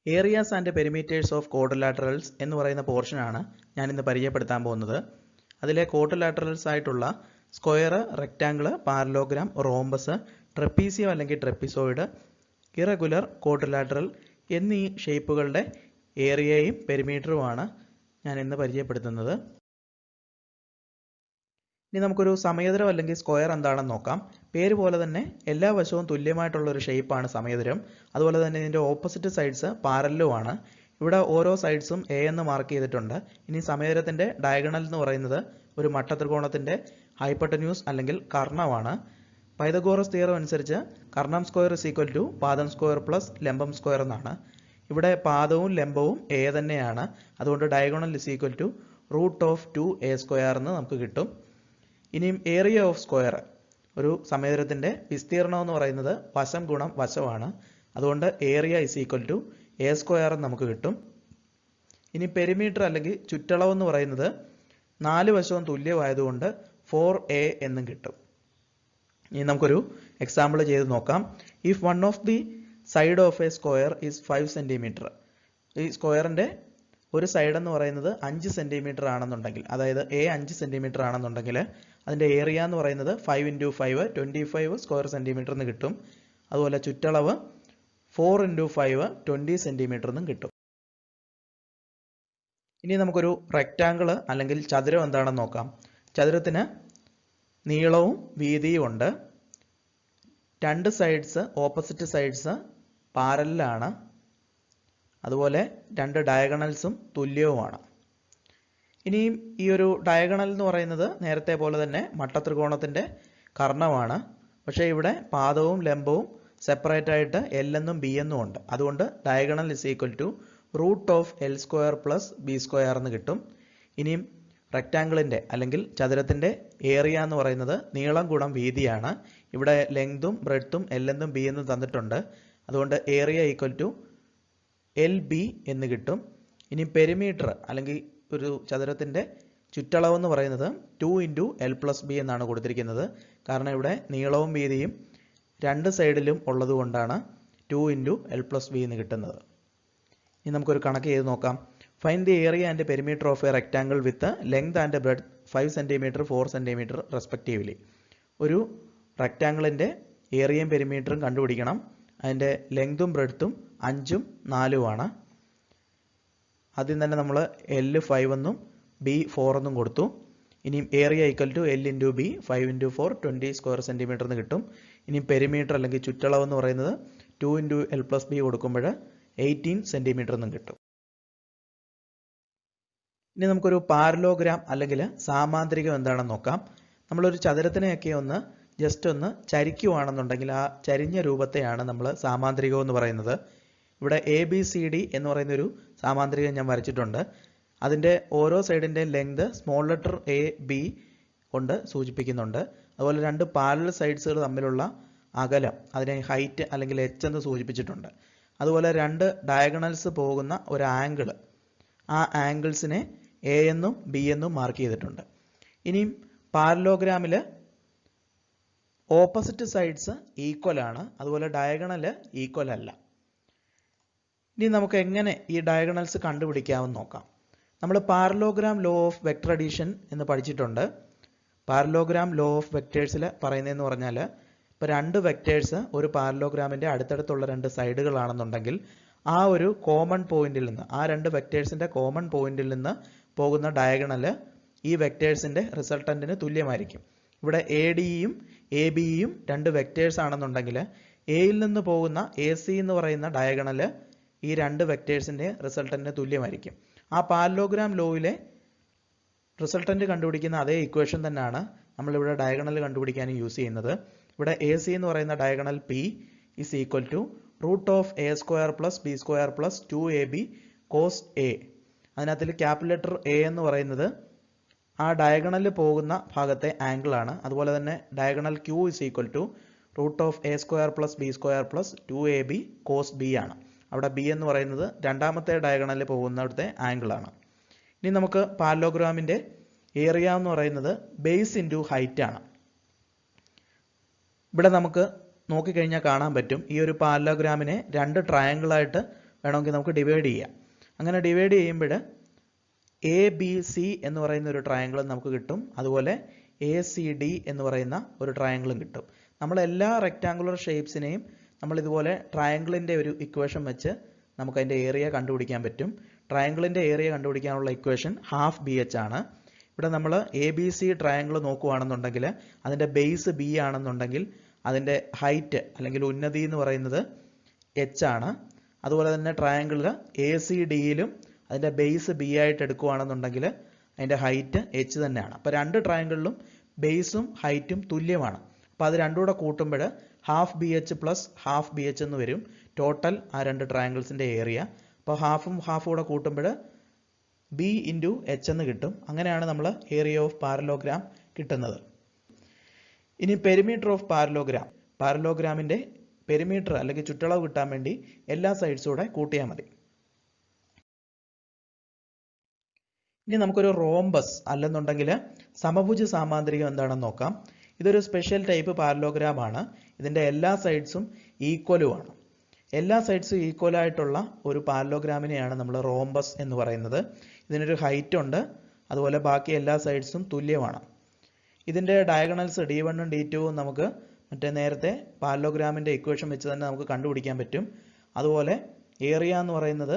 Areas and perimeters of quadrilaterals എന്ന് പറയുന്ന പോർഷനാണ് ഞാൻ ഇന്ന് പരിചയപ്പെടുത്താൻ പോകുന്നത്. അതിലെ ക്വാഡ്രിലാറ്ററൽസ് ആയിട്ടുള്ള square, rectangle, parallelogram, rhombus, trapezium അല്ലെങ്കിൽ ട്രപ്പിസോയിഡ്, ഇറഗുലർ ക്വാഡ്രിലാറ്ററൽ എന്നീ ഷേപ്പുകളുടെ ഏരിയയും പെരിമീറ്ററുമാണ് ഞാൻ ഇന്ന് പരിചയപ്പെടുത്തുന്നത്. ഇനി നമുക്കൊരു സമചതുരം അല്ലെങ്കിൽ സ്ക്വയർ എന്താണെന്ന് നോക്കാം. പേര് പോലെ തന്നെ എല്ലാ വശവും തുല്യമായിട്ടുള്ള ഒരു ഷേപ്പാണ് സമചതുരം. അതുപോലെ തന്നെ ഇതിൻ്റെ ഓപ്പോസിറ്റ് സൈഡ്സ് പാരലലുമാണ്. ഇവിടെ ഓരോ സൈഡ്സും എ എന്ന് മാർക്ക് ചെയ്തിട്ടുണ്ട്. ഇനി സമചതുരത്തിൻ്റെ ഡയഗണൽ എന്ന് പറയുന്നത് ഒരു മട്ടത്രികോണത്തിൻ്റെ ഹൈപ്പട്ടന്യൂസ് അല്ലെങ്കിൽ കർണമാണ്. പൈതഗോറസ് തിയറം അനുസരിച്ച് കർണം സ്ക്വയർ ഇസ് ഈക്വൽ ടു പാദം സ്ക്വയർ പ്ലസ് ലംബം സ്ക്വയർ എന്നാണ്. ഇവിടെ പാദവും ലംബവും എ തന്നെയാണ്. അതുകൊണ്ട് diagonal is equal to root of 2a square എന്ന് നമുക്ക് കിട്ടും. ഇനിയും ഏരിയ ഓഫ് സ്ക്വയർ, ഒരു സമചതുരത്തിൻ്റെ വിസ്തീർണം എന്ന് പറയുന്നത് വശം ഗുണം വശമാണ്. അതുകൊണ്ട് area is equal to A square എന്ന് നമുക്ക് കിട്ടും. ഇനി പെരിമീറ്റർ അല്ലെങ്കിൽ ചുറ്റളവ് എന്ന് പറയുന്നത് 4 വശവും തുല്യമായതുകൊണ്ട് 4a എന്നും കിട്ടും. ഇനി നമുക്കൊരു എക്സാമ്പിൾ ചെയ്ത് നോക്കാം. If one of the side of A square is 5 centimetre, ഈ സ്ക്വയറിൻ്റെ ഒരു സൈഡ് എന്ന് പറയുന്നത് 5 സെൻറ്റിമീറ്റർ ആണെന്നുണ്ടെങ്കിൽ, അതായത് എ 5 സെൻറ്റിമീറ്റർ ആണെന്നുണ്ടെങ്കിൽ അതിൻ്റെ ഏരിയ എന്ന് പറയുന്നത് 5 × 5 25 സ്ക്വയർ സെൻറ്റിമീറ്റർ എന്ന് കിട്ടും. അതുപോലെ ചുറ്റളവ് 4 × 5 20 സെൻറ്റിമീറ്റർ എന്നും കിട്ടും. ഇനി നമുക്കൊരു റെക്റ്റാങ്കിൾ അല്ലെങ്കിൽ ചതുരം എന്താണെന്ന് നോക്കാം. ചതുരത്തിന് നീളവും വീതിയും ഉണ്ട്. 2 സൈഡ്സ്, ഓപ്പോസിറ്റ് സൈഡ്സ് പാരലലാണ്. അതുപോലെ 2 ഡയഗണൽസും തുല്യവുമാണ്. ഇനിയും ഈ ഒരു ഡയഗണൽ എന്ന് പറയുന്നത് നേരത്തെ പോലെ തന്നെ മട്ടത്രികോണത്തിൻ്റെ കർണമാണ്. പക്ഷേ ഇവിടെ പാദവും ലംബവും സെപ്പറേറ്റ് ആയിട്ട് എൽ എന്നും ബി എന്നും ഉണ്ട്. അതുകൊണ്ട് diagonal is equal to root of L square plus B square എന്ന് കിട്ടും. ഇനിയും റെക്റ്റാങ്കിളിൻ്റെ അല്ലെങ്കിൽ ചതുരത്തിൻ്റെ ഏരിയ എന്ന് പറയുന്നത് നീളം ഗുണം വീതിയാണ്. ഇവിടെ ലെങ്തും ബ്രെഡ്ത്തും എൽ എന്നും ബി എന്നും തന്നിട്ടുണ്ട്. അതുകൊണ്ട് area equal to L B എന്ന് കിട്ടും. ഇനി പെരിമീറ്റർ അല്ലെങ്കിൽ ഒരു ചതുരത്തിൻ്റെ ചുറ്റളവ് എന്ന് പറയുന്നത് 2 × L + B എന്നാണ് കൊടുത്തിരിക്കുന്നത്. കാരണം ഇവിടെ നീളവും വീതിയും 2 സൈഡിലും ഉള്ളത് കൊണ്ടാണ് 2 × L + B എന്ന് കിട്ടുന്നത്. ഇനി നമുക്കൊരു കണക്ക് ചെയ്ത് നോക്കാം. Find the area and perimeter of A rectangle with length and breadth 5 centimetre 4 centimetre respectively. ഒരു റെക്റ്റാങ്കിളിൻ്റെ ഏരിയയും പെരിമീറ്ററും കണ്ടുപിടിക്കണം. അതിൻ്റെ ലെങ്തും ബ്രെഡ്ത്തും 5ഉം 4ഉമാണ്. ആദ്യം തന്നെ നമ്മൾ L 5 എന്നും B 4 എന്നും കൊടുത്തു. ഇനിയും area equal to L × B 5 × 4 20 square centimetre എന്ന് കിട്ടും. ഇനി പെരിമീറ്റർ അല്ലെങ്കിൽ ചുറ്റളവ് എന്ന് പറയുന്നത് 2 × L + B കൊടുക്കുമ്പോൾ 18 സെൻറ്റിമീറ്റർ എന്നും കിട്ടും. ഇനി നമുക്കൊരു പാരലോഗ്രാം അല്ലെങ്കിൽ സാമാന്തരികം എന്താണെന്ന് നോക്കാം. നമ്മളൊരു ചതുരത്തിനെയൊക്കെ ജസ്റ്റ് ഒന്ന് ചരിക്കുവാണെന്നുണ്ടെങ്കിൽ ആ ചരിഞ്ഞ രൂപത്തെയാണ് നമ്മൾ സാമാന്തരികം എന്ന് പറയുന്നത്. ഇവിടെ ABCD എന്ന് പറയുന്നൊരു സാമാന്തരികം ഞാൻ വരച്ചിട്ടുണ്ട്. അതിൻ്റെ ഓരോ സൈഡിൻ്റെ ലെങ്ത് സ്മോൾ ലെറ്റർ AB കൊണ്ട് സൂചിപ്പിക്കുന്നുണ്ട്. അതുപോലെ 2 പാരലൽ സൈഡ്സുകൾ തമ്മിലുള്ള അകലം, അതിനെ ഹൈറ്റ് അല്ലെങ്കിൽ H എന്ന് സൂചിപ്പിച്ചിട്ടുണ്ട്. അതുപോലെ 2 ഡയഗണൽസ് പോകുന്ന ഒരു ആംഗിൾ, ആ ആംഗിൾസിനെ A എന്നും B എന്നും മാർക്ക് ചെയ്തിട്ടുണ്ട്. ഇനിയും പാരലോഗ്രാമിൽ ഓപ്പോസിറ്റ് സൈഡ്സ് ഈക്വൽ ആണ്. അതുപോലെ ഡയഗണൽ ഈക്വൽ അല്ല. ഇനി നമുക്ക് എങ്ങനെ ഈ ഡയഗണൽസ് കണ്ടുപിടിക്കാമെന്ന് നോക്കാം. നമ്മൾ parallelogram law of vector addition എന്ന് പഠിച്ചിട്ടുണ്ട്. പാരലോഗ്രാം ലോ ഓഫ് വെക്ടേഴ്സിൽ പറയുന്നതെന്ന് പറഞ്ഞാൽ, ഇപ്പോൾ 2 വെക്ടേഴ്സ് ഒരു പാരലോഗ്രാമിൻ്റെ അടുത്തടുത്തുള്ള 2 സൈഡുകളാണെന്നുണ്ടെങ്കിൽ ആ ഒരു കോമൺ പോയിന്റിൽ നിന്ന്, ആ 2 വെക്ടേഴ്സിൻ്റെ കോമൺ പോയിന്റിൽ നിന്ന് പോകുന്ന ഡയഗണൽ ഈ വെക്ടേഴ്സിൻ്റെ റിസൾട്ടൻറ്റിന് തുല്യമായിരിക്കും. ഇവിടെ ADയും ABയും 2 വെക്ടേഴ്സ് ആണെന്നുണ്ടെങ്കിൽ എയിൽ നിന്ന് പോകുന്ന AC എന്ന് പറയുന്ന ഡയഗണൽ ഈ 2 വെക്ടേഴ്സിൻ്റെ റിസൾട്ടൻറ്റിന് തുല്യമായിരിക്കും. ആ പാരലോഗ്രാം ലോയിലെ റിസൾട്ടൻറ്റ് കണ്ടുപിടിക്കുന്ന അതേ ഇക്വേഷൻ തന്നെയാണ് നമ്മളിവിടെ ഡയഗണൽ കണ്ടുപിടിക്കാനും യൂസ് ചെയ്യുന്നത്. ഇവിടെ AC എന്ന് പറയുന്ന diagonal P is equal to root of A square plus B square plus 2AB cos A. അതിനകത്തിൽ ക്യാപിറ്റൽ ലെറ്റർ A എന്ന് പറയുന്നത് ആ ഡയഗണലിൽ പോകുന്ന ഭാഗത്തെ ആംഗിൾ ആണ്. അതുപോലെ തന്നെ diagonal Q is equal to root of A square plus B square plus 2AB cos B ആണ്. അവിടെ B എന്ന് പറയുന്നത് രണ്ടാമത്തെ ഡയഗണലിൽ പോകുന്നിടത്തെ ആംഗിൾ ആണ്. ഇനി നമുക്ക് പാരലോഗ്രാമിൻ്റെ ഏരിയ എന്ന് പറയുന്നത് ബേസ് ഇൻറ്റു ഹൈറ്റ് ആണ്. ഇവിടെ നമുക്ക് നോക്കിക്കഴിഞ്ഞാൽ കാണാൻ പറ്റും, ഈ ഒരു പാരലോഗ്രാമിനെ 2 ട്രയാങ്കിളായിട്ട് വേണമെങ്കിൽ നമുക്ക് ഡിവൈഡ് ചെയ്യാം. അങ്ങനെ ഡിവൈഡ് ചെയ്യുമ്പോൾ എ ബി സി എന്ന് പറയുന്ന ഒരു ട്രയാങ്കിളും നമുക്ക് കിട്ടും. അതുപോലെ എ സി ഡി എന്ന് പറയുന്ന ഒരു ട്രയാങ്കിളും കിട്ടും. നമ്മൾ എല്ലാ റെക്റ്റാങ്കുലർ ഷേപ്സിനെയും നമ്മൾ ഇതുപോലെ ട്രയാങ്കിളിൻ്റെ ഒരു ഇക്വേഷൻ വെച്ച് നമുക്ക് അതിൻ്റെ ഏരിയ കണ്ടുപിടിക്കാൻ പറ്റും. ട്രയാങ്കിളിൻ്റെ ഏരിയ കണ്ടുപിടിക്കാനുള്ള ഇക്വേഷൻ ഹാഫ് ബി എച്ച് ആണ്. ഇവിടെ നമ്മൾ എ ബി സി ട്രയാങ്കിൾ നോക്കുകയാണെന്നുണ്ടെങ്കിൽ അതിൻ്റെ ബേസ് ബി ആണെന്നുണ്ടെങ്കിൽ അതിൻ്റെ ഹൈറ്റ് അല്ലെങ്കിൽ ഉന്നതി എന്ന് പറയുന്നത് എച്ച് ആണ്. അതുപോലെ തന്നെ ട്രയാങ്കിളിൽ എ സി ഡിയിലും അതിൻ്റെ ബേസ് ബി ആയിട്ട് എടുക്കുകയാണെന്നുണ്ടെങ്കിൽ അതിൻ്റെ ഹൈറ്റ് എച്ച് തന്നെയാണ്. അപ്പോൾ രണ്ട് ട്രയാങ്കിളിലും ബേസും ഹൈറ്റും തുല്യമാണ്. അപ്പോൾ അത് രണ്ടും കൂടെ കൂട്ടുമ്പോൾ half B H plus half B H എന്ന് വരും ടോട്ടൽ ആ രണ്ട് ട്രയാങ്കിൾസിൻ്റെ ഏരിയ. അപ്പോൾ ഹാഫും ഹാഫും കൂടെ കൂട്ടുമ്പോൾ ബി ഇൻറ്റു എച്ച് എന്ന് കിട്ടും. അങ്ങനെയാണ് നമ്മൾ ഏരിയ ഓഫ് പാരലോഗ്രാം കിട്ടുന്നത്. ഇനി പെരിമീറ്റർ ഓഫ് പാരലോഗ്രാം. പാരലോഗ്രാമിൻ്റെ പെരിമീറ്റർ അല്ലെങ്കിൽ ചുറ്റളവ് കിട്ടാൻ വേണ്ടി എല്ലാ സൈഡ്സും കൂടെ കൂട്ടിയാൽ മതി. ഇനി നമുക്കൊരു റോംബസ് അല്ലെന്നുണ്ടെങ്കിൽ സമഭുജ സാമാന്തരികം എന്താണെന്ന് നോക്കാം. ഇതൊരു സ്പെഷ്യൽ ടൈപ്പ് പാരലോഗ്രാം ആണ്. ഇതിൻ്റെ എല്ലാ സൈഡ്സും ഈക്വലുമാണ്. എല്ലാ സൈഡ്സും ഈക്വൽ ആയിട്ടുള്ള ഒരു പാരലോഗ്രാമിനെയാണ് നമ്മൾ റോംബസ് എന്ന് പറയുന്നത്. ഇതിനൊരു ഹൈറ്റ് ഉണ്ട്, അതുപോലെ ബാക്കി എല്ലാ സൈഡ്സും തുല്യമാണ്. ഇതിൻ്റെ ഡയഗണൽസ് D1 ഉം D2 ഉം നമുക്ക് മറ്റേ നേരത്തെ പാരലോഗ്രാമിൻ്റെ ഇക്വേഷൻ വെച്ച് തന്നെ നമുക്ക് കണ്ടുപിടിക്കാൻ പറ്റും. അതുപോലെ ഏരിയ എന്ന് പറയുന്നത്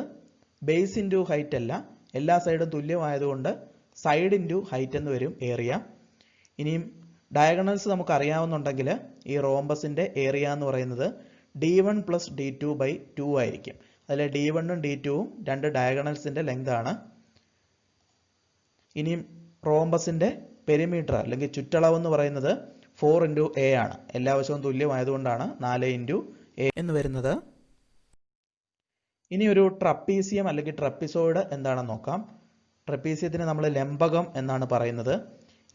ബേസ് ഇൻറ്റു ഹൈറ്റ് അല്ല, എല്ലാ സൈഡും തുല്യമായതുകൊണ്ട് സൈഡ് ഇൻറ്റു ഹൈറ്റ് എന്ന് വരും ഏരിയ. ഇനിയും ഡയഗണൽസ് നമുക്ക് അറിയാവുന്നുണ്ടെങ്കിൽ ഈ റോംബസിൻ്റെ ഏരിയ എന്ന് പറയുന്നത് D1 പ്ലസ് D2 ബൈ 2 ആയിരിക്കും. അതിൽ D1 ഉം D2 ഉം രണ്ട് ഡയഗണൽസിൻ്റെ ലെങ്ത് ആണ്. ഇനിയും റോംബസിൻ്റെ പെരിമീറ്റർ അല്ലെങ്കിൽ ചുറ്റളവ് എന്ന് പറയുന്നത് 4 ഇൻറ്റു എ ആണ്. എല്ലാ വശവും തുല്യമായതുകൊണ്ടാണ് 4 ഇൻറ്റു എ എന്ന് വരുന്നത്. ഇനി ഒരു ട്രപ്പീസിയം അല്ലെങ്കിൽ ട്രപ്പിസോയിഡ് എന്താണെന്ന് നോക്കാം. ട്രപ്പീസിയത്തിന് നമ്മൾ ലംബകം എന്നാണ് പറയുന്നത്.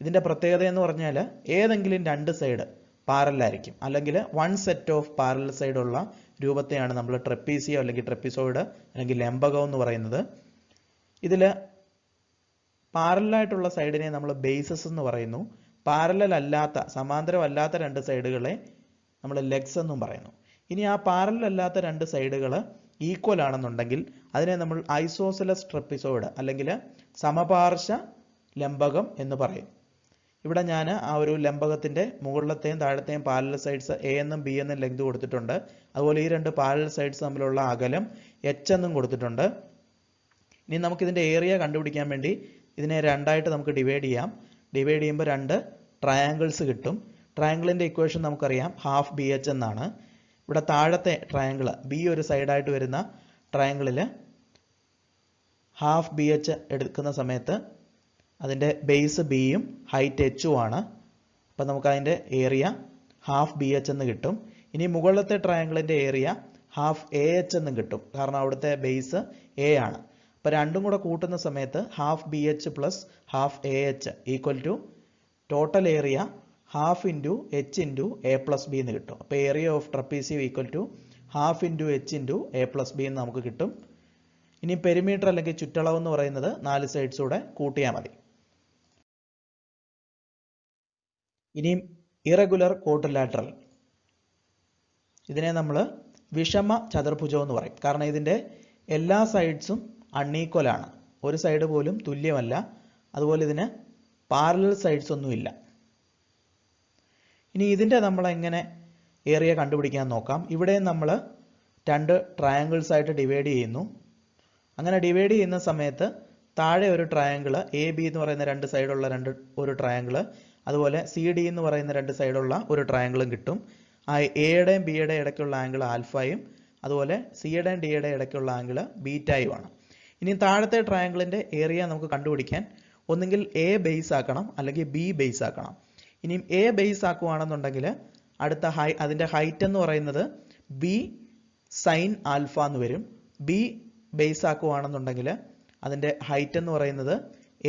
ഇതിൻ്റെ പ്രത്യേകത എന്ന് പറഞ്ഞാൽ ഏതെങ്കിലും രണ്ട് സൈഡ് പാരലായിരിക്കും, അല്ലെങ്കിൽ one set of parallel side ഉള്ള രൂപത്തെയാണ് നമ്മൾ ട്രപ്പീസിയം അല്ലെങ്കിൽ ട്രപ്പിസോയിഡ് അല്ലെങ്കിൽ ലംബകം എന്ന് പറയുന്നത്. ഇതിൽ പാരലായിട്ടുള്ള സൈഡിനെ നമ്മൾ ബേസസ് എന്ന് പറയുന്നു. പാരലൽ അല്ലാത്ത സമാന്തരമല്ലാത്ത രണ്ട് സൈഡുകളെ നമ്മൾ ലെഗ്സ് എന്നും പറയുന്നു. ഇനി ആ പാരലൽ അല്ലാത്ത രണ്ട് സൈഡുകൾ ഈക്വൽ ആണെന്നുണ്ടെങ്കിൽ അതിനെ നമ്മൾ ഐസോസെലസ് ട്രപ്പിസോയിഡ് അല്ലെങ്കിൽ സമപാർശ്വ ലംബകം എന്ന് പറയും. ഇവിടെ ഞാൻ ആ ഒരു ലംബകത്തിൻ്റെ മുകളിലത്തെയും താഴത്തെയും പാരലൽ സൈഡ്സ് എ എന്നും ബി എന്നും ലെങ്ത് കൊടുത്തിട്ടുണ്ട്. അതുപോലെ ഈ രണ്ട് പാരലൽ സൈഡ്സ് തമ്മിലുള്ള അകലം എച്ച് എന്നും കൊടുത്തിട്ടുണ്ട്. ഇനി നമുക്കിതിൻ്റെ ഏരിയ കണ്ടുപിടിക്കാൻ വേണ്ടി ഇതിനെ രണ്ടായിട്ട് നമുക്ക് ഡിവൈഡ് ചെയ്യാം. ഡിവൈഡ് ചെയ്യുമ്പോൾ രണ്ട് ട്രയാങ്കിൾസ് കിട്ടും. ട്രയാങ്കിളിൻ്റെ ഇക്വേഷൻ നമുക്കറിയാം ഹാഫ് ബി എച്ച് എന്നാണ്. ഇവിടെ താഴത്തെ ട്രയാങ്കിൾ ബി ഒരു സൈഡായിട്ട് വരുന്ന ട്രയാങ്കിളിൽ ഹാഫ് ബി എച്ച് എടുക്കുന്ന സമയത്ത് അതിൻ്റെ ബേസ് ബിയും ഹൈറ്റ് എച്ചും ആണ്. അപ്പം നമുക്കതിൻ്റെ ഏരിയ ഹാഫ് ബി എച്ച് എന്ന് കിട്ടും. ഇനി മുകളിലത്തെ ട്രയാങ്കിളിൻ്റെ ഏരിയ ഹാഫ് എ എച്ച് എന്നും കിട്ടും, കാരണം അവിടുത്തെ ബേസ് എ ആണ്. അപ്പോൾ രണ്ടും കൂടെ കൂട്ടുന്ന സമയത്ത് half B H plus half A H equal to total area half into H into A plus B എന്ന് കിട്ടും. അപ്പോൾ area of trapezium equal to half into H into A plus B എന്ന് നമുക്ക് കിട്ടും. ഇനി പെരിമീറ്റർ അല്ലെങ്കിൽ ചുറ്റളവ് എന്ന് പറയുന്നത് 4 സൈഡ്സ് കൂടെ കൂട്ടിയാൽ മതി. ഇനിയും ഇറഗുലർ ക്വാഡ്രിലാറ്ററൽ, ഇതിനെ നമ്മൾ വിഷമ ചതുർഭുജം എന്ന് പറയും. കാരണം ഇതിൻ്റെ എല്ലാ സൈഡ്സും അൺഈക്വൽ ആണ്, ഒരു സൈഡ് പോലും തുല്യമല്ല. അതുപോലെ ഇതിന് പാരലൽ സൈഡ്സ് ഒന്നുമില്ല. ഇനി ഇതിൻ്റെ നമ്മൾ എങ്ങനെ ഏരിയ കണ്ടുപിടിക്കാൻ നോക്കാം. ഇവിടെ നമ്മൾ രണ്ട് ട്രയാങ്കിൾസ് ആയിട്ട് ഡിവൈഡ് ചെയ്യുന്നു. അങ്ങനെ ഡിവൈഡ് ചെയ്യുന്ന സമയത്ത് താഴെ ഒരു ട്രയാങ്കിൾ എ ബി എന്ന് പറയുന്ന രണ്ട് സൈഡുള്ള ഒരു ട്രയാങ്കിൾ, അതുപോലെ സി ഡി എന്ന് പറയുന്ന രണ്ട് സൈഡുള്ള ഒരു ട്രയാങ്കിളും കിട്ടും. ആ എയുടെയും ബിയുടെയും ഇടയ്ക്കുള്ള ആംഗിൾ ആൽഫയും അതുപോലെ സിയുടെയും ഡിയുടെയും ഇടയ്ക്കുള്ള ആംഗിൾ ബീറ്റായുമാണ്. ഇനി താഴത്തെ ട്രയാങ്കിളിൻ്റെ ഏരിയ നമുക്ക് കണ്ടുപിടിക്കാൻ ഒന്നുകിൽ എ ബേസ് ആക്കണം അല്ലെങ്കിൽ ബി ബേസ് ആക്കണം. ഇനിയും എ ബേസ് ആക്കുകയാണെന്നുണ്ടെങ്കിൽ അതിൻ്റെ ഹൈറ്റ് എന്ന് പറയുന്നത് ബി സൈൻ ആൽഫ എന്ന് വരും. ബി ബേസ് ആക്കുകയാണെന്നുണ്ടെങ്കിൽ അതിൻ്റെ ഹൈറ്റ് എന്ന് പറയുന്നത്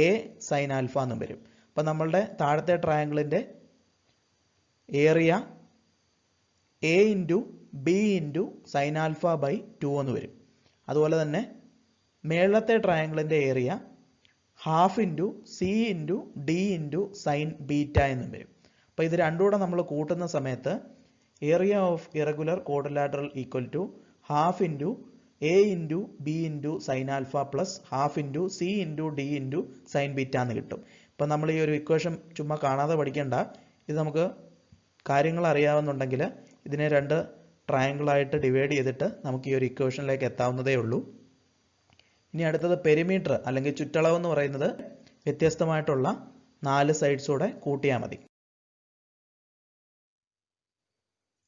എ സൈൻ ആൽഫ എന്നും വരും. അപ്പം നമ്മളുടെ താഴത്തെ ട്രയാങ്കിളിൻ്റെ area A into B into sine alpha by 2 എന്ന് വരും. അതുപോലെ തന്നെ മേളത്തെ ട്രയാങ്കിളിൻ്റെ area half into C into D into sine beta എന്നും വരും. അപ്പോൾ ഇത് രണ്ടും കൂടെ നമ്മൾ കൂട്ടുന്ന സമയത്ത് area of irregular quadrilateral equal to half into A into B into sine alpha plus half into C into D into sine beta എന്ന് കിട്ടും. ഇപ്പം നമ്മൾ ഈ ഒരു ഇക്വേഷൻ ചുമ്മാ കാണാതെ പഠിക്കേണ്ട. ഇത് നമുക്ക് കാര്യങ്ങൾ അറിയാവുന്നുണ്ടെങ്കിൽ ഇതിനെ 2 ട്രയാങ്കിളായിട്ട് ഡിവൈഡ് ചെയ്തിട്ട് നമുക്ക് ഈ ഒരു ഇക്വേഷനിലേക്ക് എത്താവുന്നതേ ഉള്ളൂ. ഇനി അടുത്തത് പെരിമീറ്റർ അല്ലെങ്കിൽ ചുറ്റളവ് എന്ന് പറയുന്നത് വ്യത്യസ്തമായിട്ടുള്ള 4 സൈഡ്സൂടെ കൂട്ടിയാൽ മതി.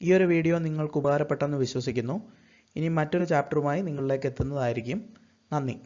ഈ ഒരു വീഡിയോ നിങ്ങൾക്ക് ഉപകാരപ്പെട്ടെന്ന് വിശ്വസിക്കുന്നു. ഇനി മറ്റൊരു ചാപ്റ്ററുമായി നിങ്ങളിലേക്ക് എത്തുന്നതായിരിക്കും. നന്ദി.